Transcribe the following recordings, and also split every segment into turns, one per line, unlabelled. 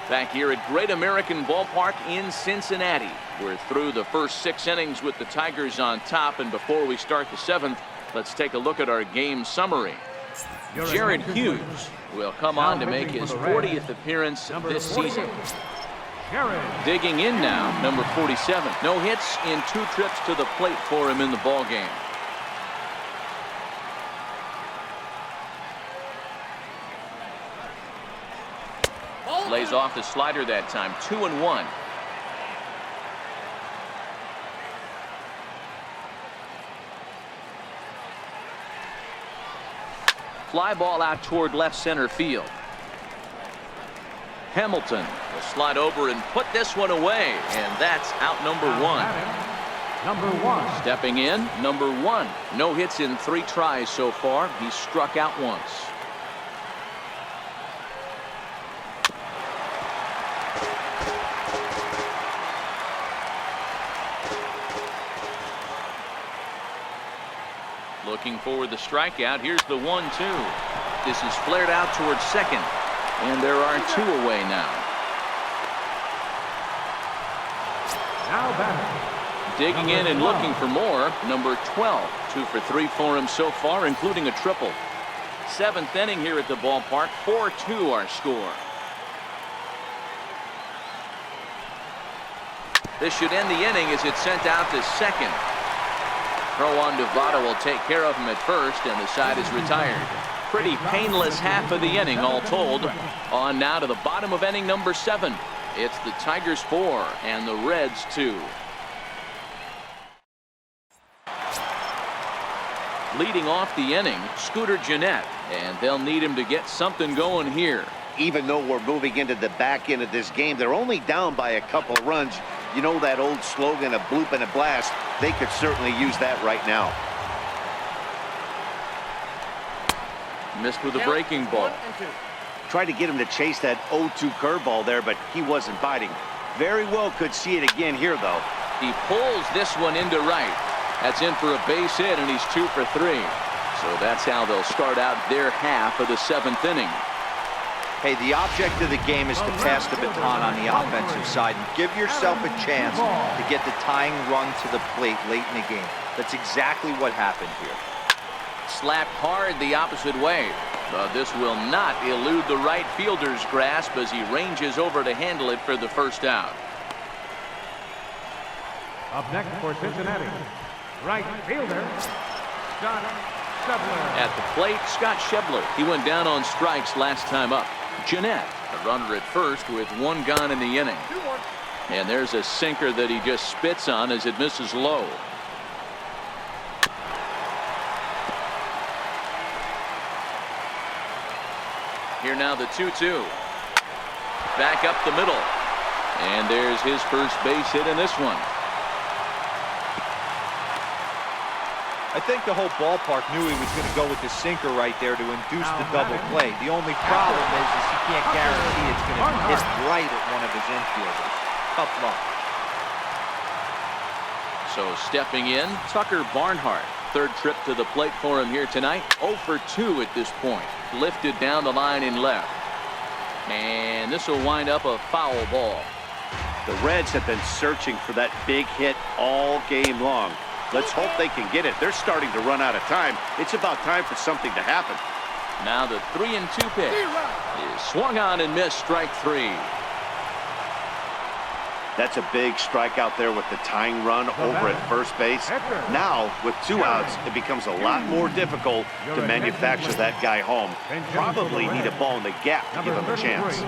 Back here at Great American Ballpark in Cincinnati. We're through the first 6 innings with the Tigers on top, and before we start the 7th, let's take a look at our game summary. Jared Hughes will come on to make his 40th appearance this season. Digging in now, number 47. No hits in 2 trips to the plate for him in the ballgame. Lays off the slider that time. 2-1. Fly ball out toward left center field. Hamilton will slide over and put this one away, and that's out number 1. Stepping in, number 1. No hits in 3 tries so far. He's struck out once. Looking for the strikeout. Here's the 1-2. This is flared out towards second, and there are 2 away now. Digging in and looking for more, number 12. 2 for 3 for him so far, including a triple. 7th inning here at the ballpark. 4-2 our score. This should end the inning as it's sent out to second. Throw on Devada will take care of him at first, and the side is retired. Pretty painless half of the inning all told. On now to the bottom of inning number 7. It's the Tigers 4 and the Reds 2. Leading off the inning, Scooter Gennett, and they'll need him to get something going here.
Even though we're moving into the back end of this game, they're only down by a couple of runs. You know that old slogan, a bloop and a blast. They could certainly use that right now.
Missed with a breaking ball.
Tried to get him to chase that 0-2 curveball there, but he wasn't biting. Very well could see it again here, though.
He pulls this one into right. That's in for a base hit, and he's 2 for 3. So that's how they'll start out their half of the 7th inning.
Hey, the object of the game is to pass the baton on the offensive side and give yourself a chance to get the tying run to the plate late in the game. That's exactly what happened here.
Slapped hard the opposite way, but this will not elude the right fielder's grasp as he ranges over to handle it for the first out.
Up next for Cincinnati, right fielder, Scott Shebler.
At the plate, Scott Shebler. He went down on strikes last time up. Gennett, a runner at first with 1 gone in the inning. And there's a sinker that he just spits on as it misses low. Here now the 2-2. Back up the middle. And there's his first base hit in this one.
I think the whole ballpark knew he was going to go with the sinker right there to induce the double play. The only problem is he can't guarantee it's going to hit right at one of his infielders. Tough luck.
So stepping in, Tucker Barnhart. 3rd trip to the plate for him here tonight. 0 for 2 at this point. Lifted down the line in left. And this will wind up a foul ball.
The Reds have been searching for that big hit all game long. Let's hope they can get it. They're starting to run out of time. It's about time for something to happen.
Now the 3-2 pitch is swung on and missed, strike 3.
That's a big strikeout there with the tying run over at first base. Now, with 2 outs, it becomes a lot more difficult to manufacture that guy home. Probably need a ball in the gap to give him a chance.
2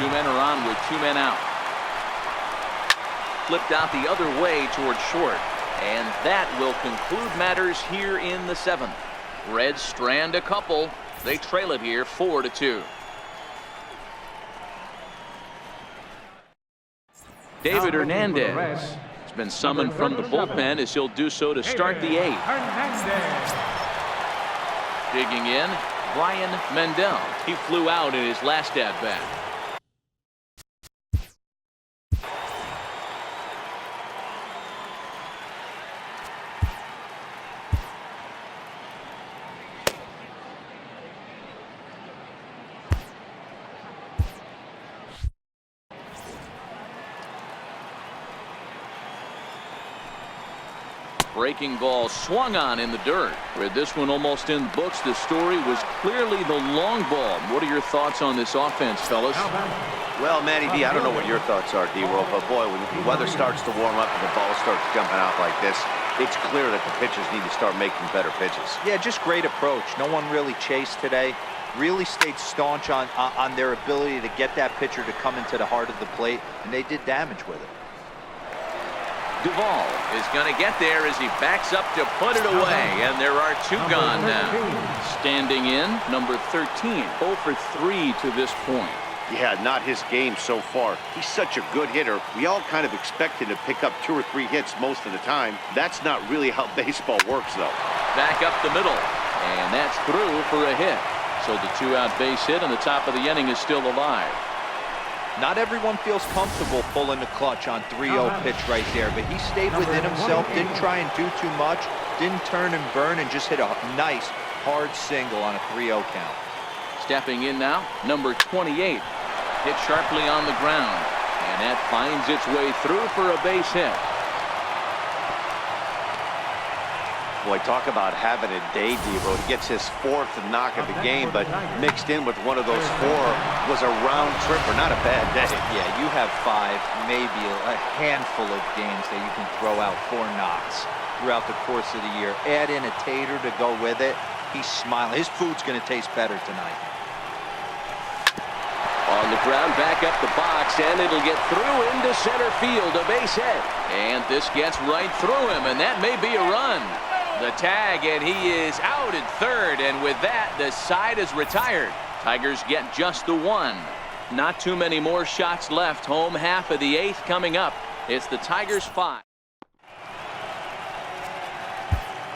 men are on with 2 men out. Flipped out the other way towards short, and that will conclude matters here in the 7th. Reds strand a couple. They trail it here 4-2. David Hernandez has been summoned from the bullpen as he'll do so to start the 8th. Digging in, Brian Mendel. He flew out in his last at-bat. Breaking ball swung on in the dirt. With this one almost in the books, the story was clearly the long ball. What are your thoughts on this offense, fellas?
Well, Matty D, I don't know what your thoughts are, D-Roll, but boy, when the weather starts to warm up and the ball starts jumping out like this, it's clear that the pitchers need to start making better pitches.
Yeah, just great approach. No one really chased today. Really stayed staunch on their ability to get that pitcher to come into the heart of the plate, and they did damage with it.
Duvall is going to get there as he backs up to put it away, and there are two gone now. Standing in, number 13, 0 for 3 to this point.
Yeah, not his game so far. He's such a good hitter. We all kind of expect him to pick up 2 or 3 hits most of the time. That's not really how baseball works, though.
Back up the middle, and that's through for a hit. So the 2-out base hit on the top of the inning is still alive.
Not everyone feels comfortable pulling the clutch on 3-0 pitch right there, but he stayed within himself, didn't try and do too much, didn't turn and burn, and just hit a nice, hard single on a 3-0 count.
Stepping in now, number 28. Hit sharply on the ground, and that finds its way through for a base hit.
Boy, talk about having a day, Devo. He gets his 4th knock of the game, but mixed in with one of those 4 was a round tripper. Not a bad day.
Yeah, you have 5, maybe a handful of games that you can throw out 4 knocks throughout the course of the year. Add in a tater to go with it. He's smiling. His food's going to taste better tonight.
On the ground, back up the box, and it'll get through into center field, a base hit. And this gets right through him, and that may be a run. The tag, and he is out at third, and with that, the side is retired. Tigers get just the 1. Not too many more shots left. Home half of the 8th coming up. It's the Tigers 5.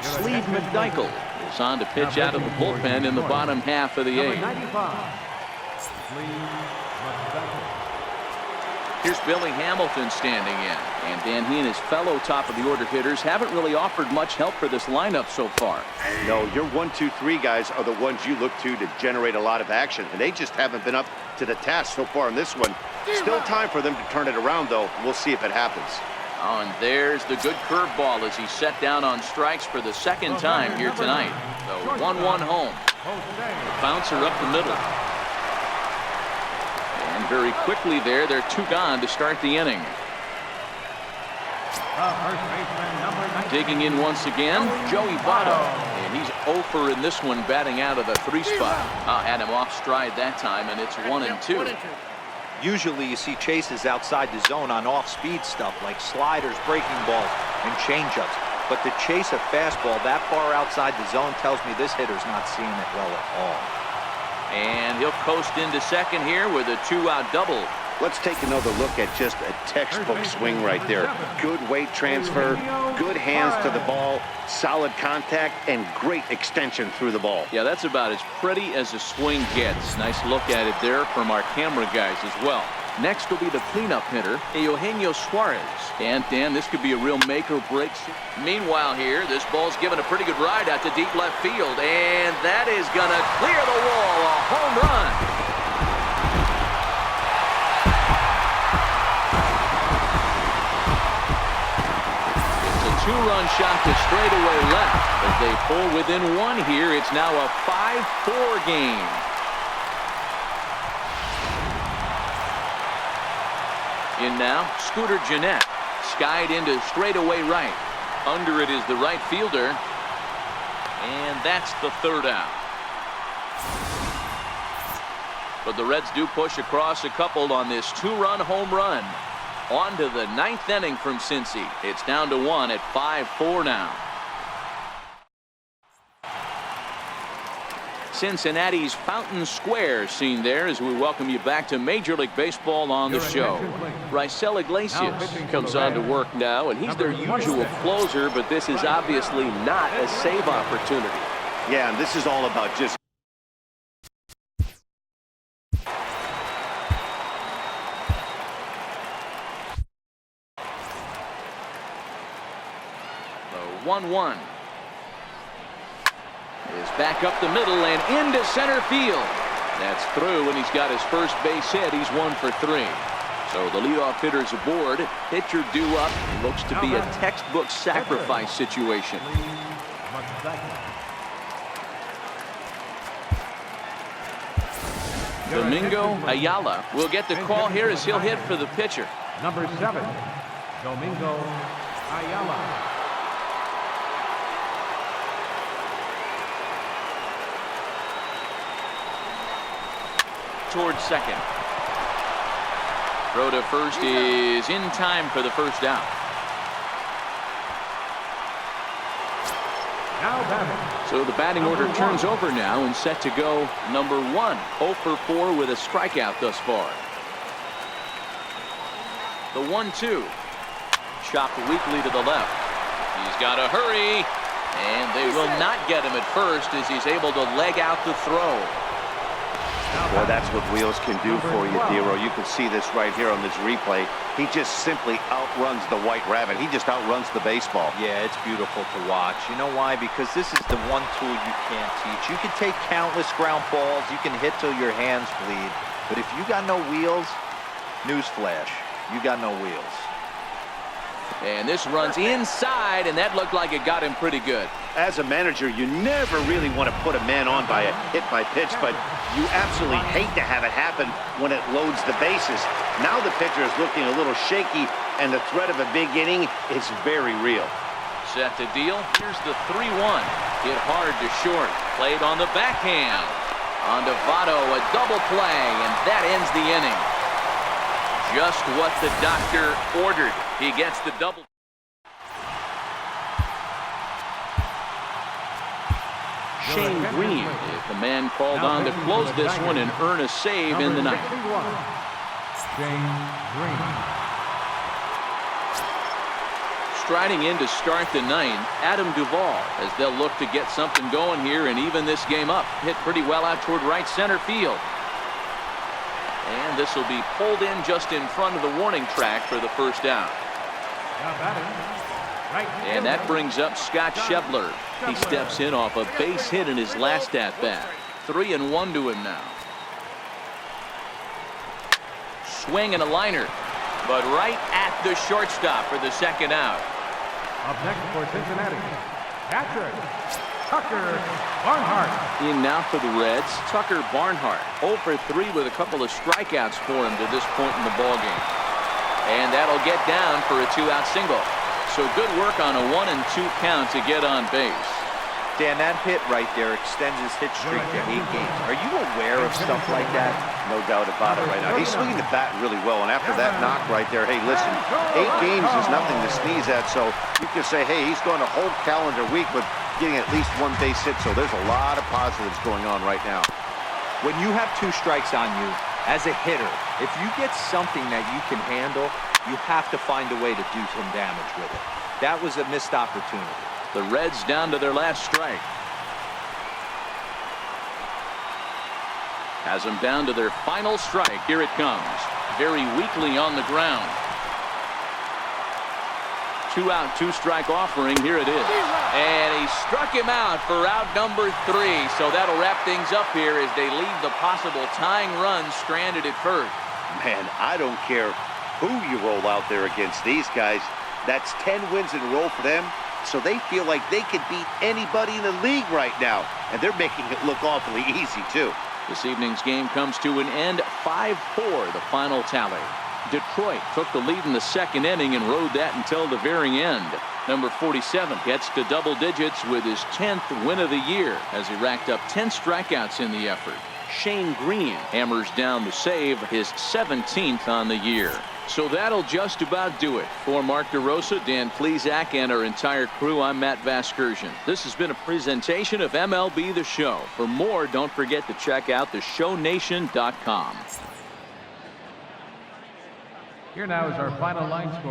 Sleeve McDykel is on to pitch out of the bullpen in the bottom half of the 8th. Here's Billy Hamilton standing in. And Dan, he and his fellow top-of-the-order hitters haven't really offered much help for this lineup so far.
No, your 1, 2, 3 guys are the ones you look to generate a lot of action, and they just haven't been up to the task so far in this one. Still time for them to turn it around, though. We'll see if it happens.
Oh, and there's the good curveball as he's set down on strikes for the 2nd time here tonight. So 1-1 home. The bouncer up the middle. And very quickly there, they're 2 gone to start the inning. Digging in once again, Joey Votto. And he's 0 for in this one, batting out of the 3 spot. Had him off stride that time, and it's 1-2.
Usually you see chases outside the zone on off-speed stuff like sliders, breaking balls, and changeups. But to chase a fastball that far outside the zone tells me this hitter's not seeing it well at all.
And he'll coast into second here with a 2-out double.
Let's take another look at just a textbook swing right there. Good weight transfer, good hands to the ball, solid contact, and great extension through the ball.
Yeah, that's about as pretty as a swing gets. Nice look at it there from our camera guys as well. Next will be the cleanup hitter, Eugenio Suarez. And Dan, this could be a real make or break. Meanwhile here, this ball's given a pretty good ride out to deep left field. And that is going to clear the wall, a home run. Two-run shot to straightaway left. As they pull within 1 here, it's now a 5-4 game. In now, Scooter Gennett. Skied into straightaway right. Under it is the right fielder. And that's the 3rd out. But the Reds do push across a couple on this 2-run home run. On to the 9th inning from Cincy. It's down to 1 at 5-4 now. Cincinnati's Fountain Square scene there as we welcome you back to Major League Baseball on the show. Raisel Iglesias comes on to work now, and he's their usual closer, but this is obviously not a save opportunity.
Yeah, and this is all about just
the 1-1 is back up the middle and into center field. That's through, and he's got his first base hit. He's 1 for 3. So the leadoff hitter's aboard. Pitcher due up. Looks to be a textbook sacrifice situation. Domingo Ayala will get the call here as he'll hit for the pitcher.
Number 7, Domingo Ayala.
Towards second. Throw to first is in time for the first out.
Now batting.
So the batting order turns over now and set to go number 1. 0 for 4 with a strikeout thus far. The 1-2. Chopped weakly to the left. He's got to hurry. And they will not get him at first as he's able to leg out the throw.
Well, that's what wheels can do for you, Dero. You can see this right here on this replay. He just simply outruns the white rabbit. He just outruns the baseball.
Yeah, it's beautiful to watch. You know why? Because this is the one tool you can't teach. You can take countless ground balls. You can hit till your hands bleed. But if you got no wheels, newsflash, you got no wheels.
And this runs inside, and that looked like it got him pretty good.
As a manager, you never really want to put a man on by a hit by pitch, but you absolutely hate to have it happen when it loads the bases. Now the pitcher is looking a little shaky, and the threat of a big inning is very real.
Set to deal. Here's the 3-1. Hit hard to short. Played on the backhand. On to Votto, a double play, and that ends the inning. Just what the doctor ordered. He gets the double. Shane Green is the man called on to close this one and earn a save in the ninth.
Shane Green.
Striding in to start the ninth, Adam Duvall, as they'll look to get something going here and even this game up. Hit pretty well out toward right center field. And this will be pulled in just in front of the warning track for the first out. And that brings up Scott Schebler. He steps in off a base hit in his last at-bat. 3-1 to him now. Swing and a liner, but right at the shortstop for the second out.
Up next for Cincinnati, Patrick Tucker Barnhart.
In now for the Reds, Tucker Barnhart. 0 for 3 with a couple of strikeouts for him to this point in the ballgame. And that'll get down for a 2-out single. So good work on a 1-2 count to get on base.
Dan, that hit right there extends his hit streak to 8 games. Are you aware of stuff like that?
No doubt about it right now. He's swinging the bat really well, and after that knock right there, hey, listen, 8 games is nothing to sneeze at, so you can say, hey, he's going a whole calendar week with getting at least 1 base hit, so there's a lot of positives going on right now.
When you have 2 strikes on you, as a hitter, if you get something that you can handle, you have to find a way to do some damage with it. That was a missed opportunity.
The Reds down to their last strike. Has them down to their final strike. Here it comes. Very weakly on the ground. 2-out, 2-strike offering. Here it is. And he struck him out for out number 3. So that'll wrap things up here as they leave the possible tying run stranded at first.
Man, I don't care who you roll out there against these guys. That's 10 wins in a row for them. So they feel like they could beat anybody in the league right now. And they're making it look awfully easy, too.
This evening's game comes to an end. 5-4, the final tally. Detroit took the lead in the second inning and rode that until the very end. Number 47 gets to double digits with his 10th win of the year as he racked up 10 strikeouts in the effort. Shane Green hammers down the save, his 17th on the year. So that'll just about do it. For Mark DeRosa, Dan Plesac, and our entire crew, I'm Matt Vasgersian. This has been a presentation of MLB The Show. For more, don't forget to check out theshownation.com.
Here now is our final line score.